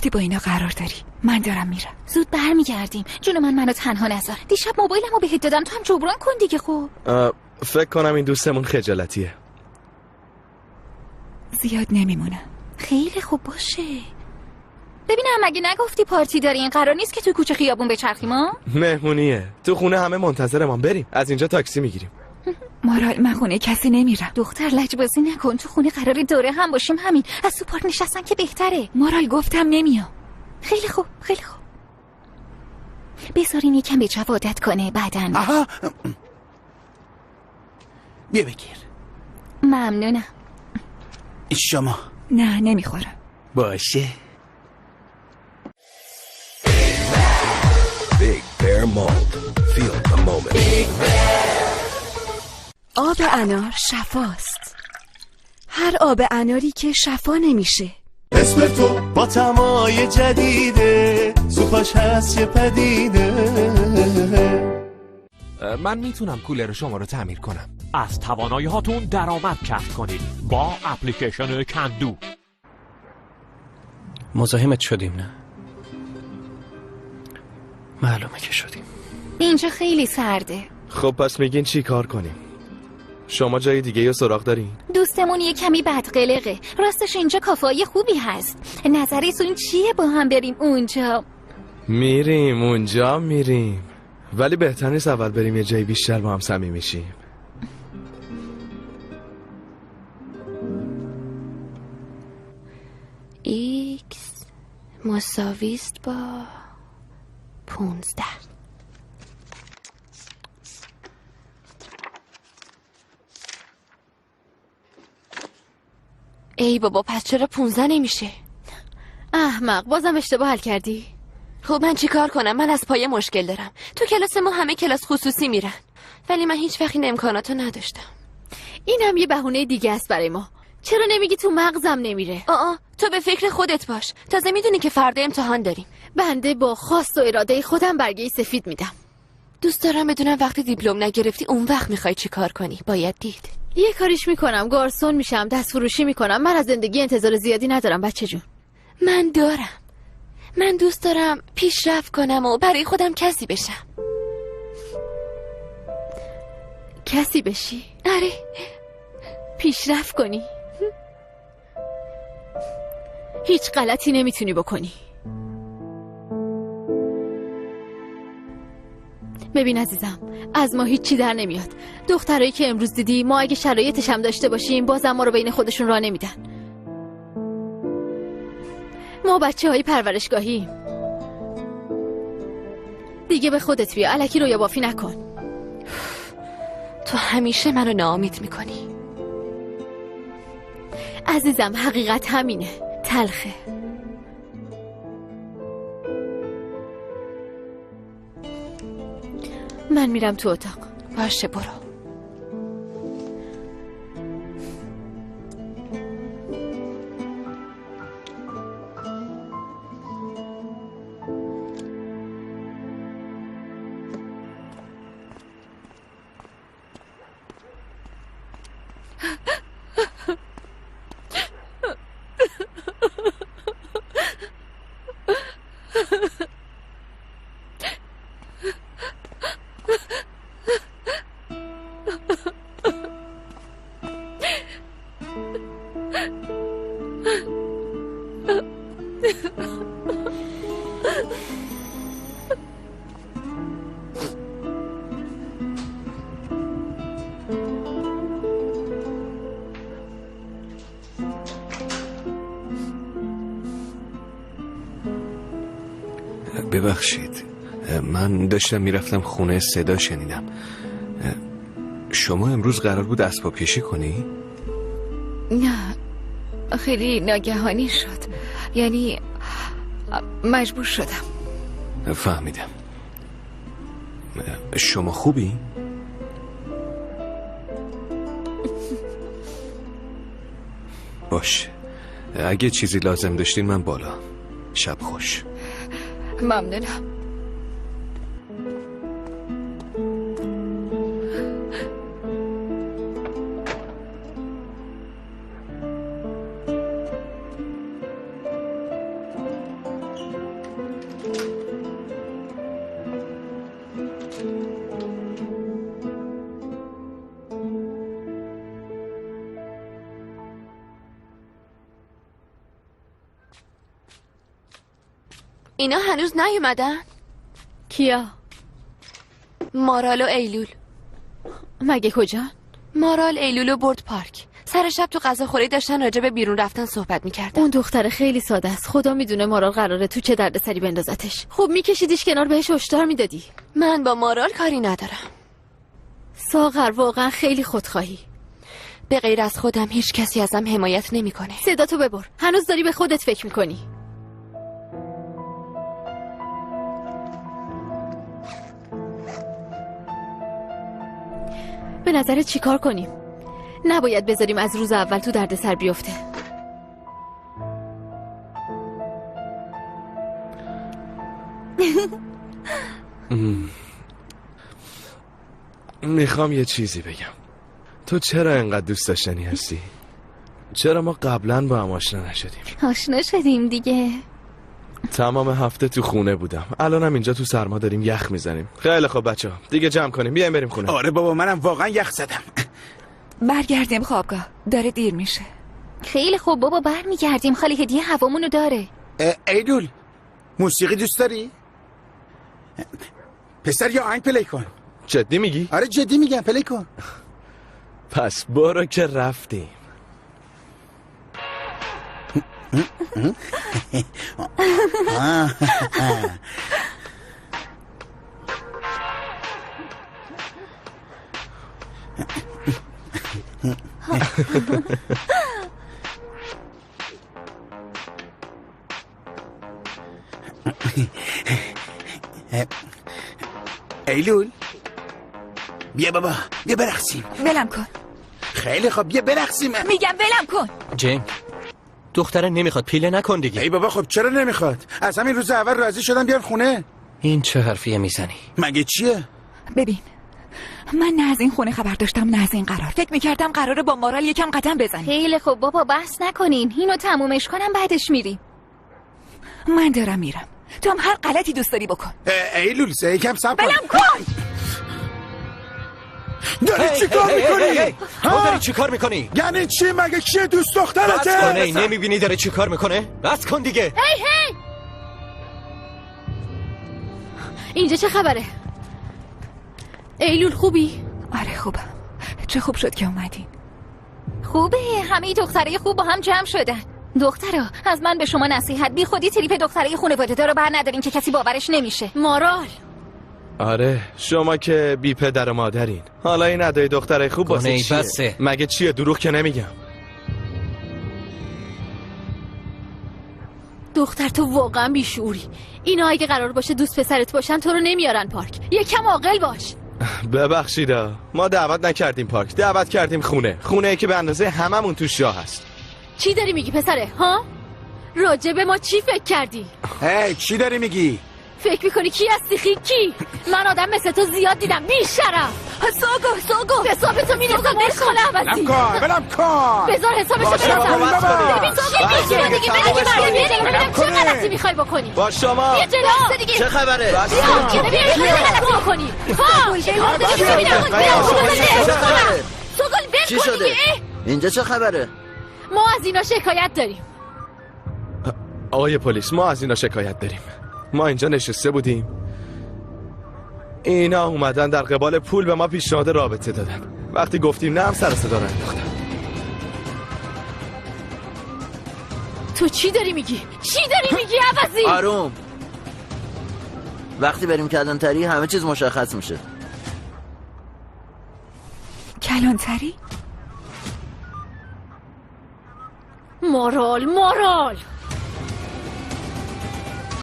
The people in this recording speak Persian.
گفتی با اینا قرار داری. من دارم میرم. زود برمیگردیم. جون منو تنها نذار. دیشب موبایلمو بهت دادم، تو هم جبران کن دیگه. خب فکر کنم این دوستمون خجالتیه. زیاد نمیمونم. خیلی خوب باشه. ببینم مگه نگفتی پارتی دارین؟ قرار نیست که تو کوچه خیابون بچرخیم ها؟ مهمونیه. تو خونه همه منتظرمان. بریم. از اینجا تاکسی میگیریم. مارال من خونه کسی نمیرم. دختر لجبازی نکن. تو خونه قراره دوره هم باشیم. همین از تو پارک نشستن که بهتره. مارال گفتم نمیام. خیلی خوب خیلی خوب. بذارین یکم به جا عادت کنه بعدن. آها بیا بگیر. ممنونم. شما نه نمیخورم. باشه. Big Bear Mold. Feel the moment. آب انار شفاست. هر آب اناری که شفا نمیشه. اسپرتو با طعمای جدیده، سوپاش هست یه پدیده. من میتونم کولر شما رو تعمیر کنم. از توانایی هاتون درآمد کسب کنید با اپلیکیشن کندو. مزاحمت شدیم نه؟ معلومه که شدیم. اینجا خیلی سرده. خب پس میگین چی کار کنیم؟ شما جای دیگه یا سراغ دارین؟ دوستمون یه کمی بدقلقه. راستش اینجا کافه‌های خوبی هست. نظرتون چیه با هم بریم اونجا؟ میریم اونجا میریم. ولی بهتر نیست اول بریم یه جایی بیشتر با هم صمیمی شیم. ایکس مساویست با 15. ای بابا پس چرا 15 نمیشه؟ احمق بازم اشتباه حل کردی. خب من چی کار کنم؟ من از پایه مشکل دارم. تو کلاس ما همه کلاس خصوصی میرن، ولی من هیچ وقت این امکاناتو نداشتم. اینم یه بهونه دیگه است برای ما. چرا نمیگی تو مغزم نمیره؟ تو به فکر خودت باش. تازه میدونی که فردا امتحان داریم. بنده با خواست و اراده خودم برگه سفید میدم. دوست دارم بدونم وقتی دیپلم نگرفتی اون وقت میخوای چی کار کنی. باید دید. یه کاریش میکنم، گارسون میشم، دست فروشی میکنم. من از زندگی انتظار زیادی ندارم بچه جون. من دوست دارم پیشرفت کنم و برای خودم کسی بشم. کسی بشی؟ آره. پیشرفت کنی. هیچ غلطی نمیتونی بکنی. ببین عزیزم، از ما هیچی در نمیاد. دخترایی که امروز دیدی، ما اگه شرایطش هم داشته باشیم بازم ما رو بین خودشون راه نمیدن. ما بچه‌های پرورشگاهیم. دیگه به خودت بیا، الکی رویا بافی نکن. تو همیشه منو ناامید میکنی عزیزم. حقیقت همینه، تلخه. من میرم تو اتاق. باشه برو. ببخشید، من داشتم میرفتم خونه، صدا شنیدم. شما امروز قرار بود اسباب کشی کنی؟ نه خیلی ناگهانی شد، یعنی مجبور شدم. فهمیدم. شما خوبی؟ باشه، اگه چیزی لازم داشتین من بالا. شب خوش. ممنونم. اینا هنوز نیومدن؟ کیا؟ مارال و ایلول. مگه کجا؟ مارال ایلولو برد پارک. سر شب تو غذاخوری داشتن راجع به بیرون رفتن صحبت میکردن. اون دختر خیلی ساده است. خدا میدونه مارال قراره تو چه دردسری بندازتش. خوب میکشیدیش کنار، بهش هشدار میدادی. من با مارال کاری ندارم. ساغر واقعا خیلی خودخواهی. به غیر از خودم هیچ کسی ازم حمایت نمیکنه. صداتو ببر. هنوز داری به خودت فکر میکنی. به نظرت چیکار کنیم؟ نباید بذاریم از روز اول تو دردسر بیفته. میخوام یه چیزی بگم. تو چرا اینقدر دوست داشتنی هستی؟ چرا ما قبلا با هم آشنا نشدیم؟ آشنا شدیم دیگه. تمام هفته تو خونه بودم. الانم اینجا تو سرما داریم یخ میزنیم. خیلی خب بچه‌ها دیگه جمع کنیم، بیایم بریم خونه. آره بابا منم واقعا یخ زدم. برگردیم خوابگاه، داره دیر میشه. خیلی خوب بابا، برمیگردیم. خالی هدیه هوامونو داره. ایدول موسیقی دوست داری؟ پسر یا آهنگ پلی کن. جدی میگی؟ آره جدی میگم، پلی کن. پس برو که رفتیم. ایلول بیا بابا، بیا برقصیم. ولم کن. خیلی خوب بیا برقصیم. میگم ولم کن. جنگ دختره نمیخواد، پیله نکن دیگه. ای بابا خب چرا نمیخواد؟ از همین روز اول راضی شدم بیان خونه. این چه حرفیه میزنی؟ مگه چیه؟ ببین من نه از این خونه خبر داشتم نه از این قرار. فکر میکردم قراره با مارال یکم قدم بزنیم. خیلی خوب بابا، بحث نکنین. اینو تمومش کنم بعدش میریم. من دارم میرم، تو هم هر غلطی دوست داری بکن. ایلول سه یکم صبر کن. ولم کن. داری چی کار میکنی؟ تو داری چی کار میکنی؟ یعنی چی؟ مگه کیه دوست دخترته؟ بس کن. ای نمیبینی داره چی کار میکنه؟ بس کن دیگه. هی اینجا چه خبره؟ ایلول خوبی؟ آره خوبم. چه خوب شد که اومدین. خوبه، همه دخترای خوب با هم جمع شدن. دخترا از من به شما نصیحت، بی خودی تریپ دخترای خانواده دارو بر ندارین که کسی باورش نمیشه. مارال. آره شما که بی پدر و مادرین. حالا این ادای دخترای خوب واسه چیه؟ بسه. مگه چیه؟ دروغ که نمیگم. دختر تو واقعا بیشعوری. اینا اگه قرار باشه دوست پسرت باشن تو رو نمیارن پارک. یکم عاقل باش. ببخشیدا ما دعوت نکردیم پارک، دعوت کردیم خونه. خونه‌ای که به اندازه هممون توش جا هست. چی داری میگی پسره؟ ها؟ راجع به ما چی فکر کردی؟ هی چی داری میگی؟ فکر میکنی کی هستی کی؟ من آدم مثل تو زیاد دیدم، بی شرف. سوگو حسابتو میرسم برکن عوضی. ولم کن. بذار حسابشو برسم. ببین سوگو چی دیگه ببینم چه غلطی میخوای بکنی. با شما بیا جلو. چه خبره؟ بیا چه غلطی بکنی. سوگل چی شده؟ اینجا چه خبره؟ ما از اینا شکایت داریم. آقای پلیس ما از اینا شکایت داریم. ما اینجا نشسته بودیم، اینا اومدن در قبال پول به ما پیشنهاد رابطه دادن. وقتی گفتیم نه هم سر صدا رو انداختن. تو چی داری میگی عوضی؟ آروم. وقتی بریم کلانتری همه چیز مشخص میشه. کلانتری؟ مارال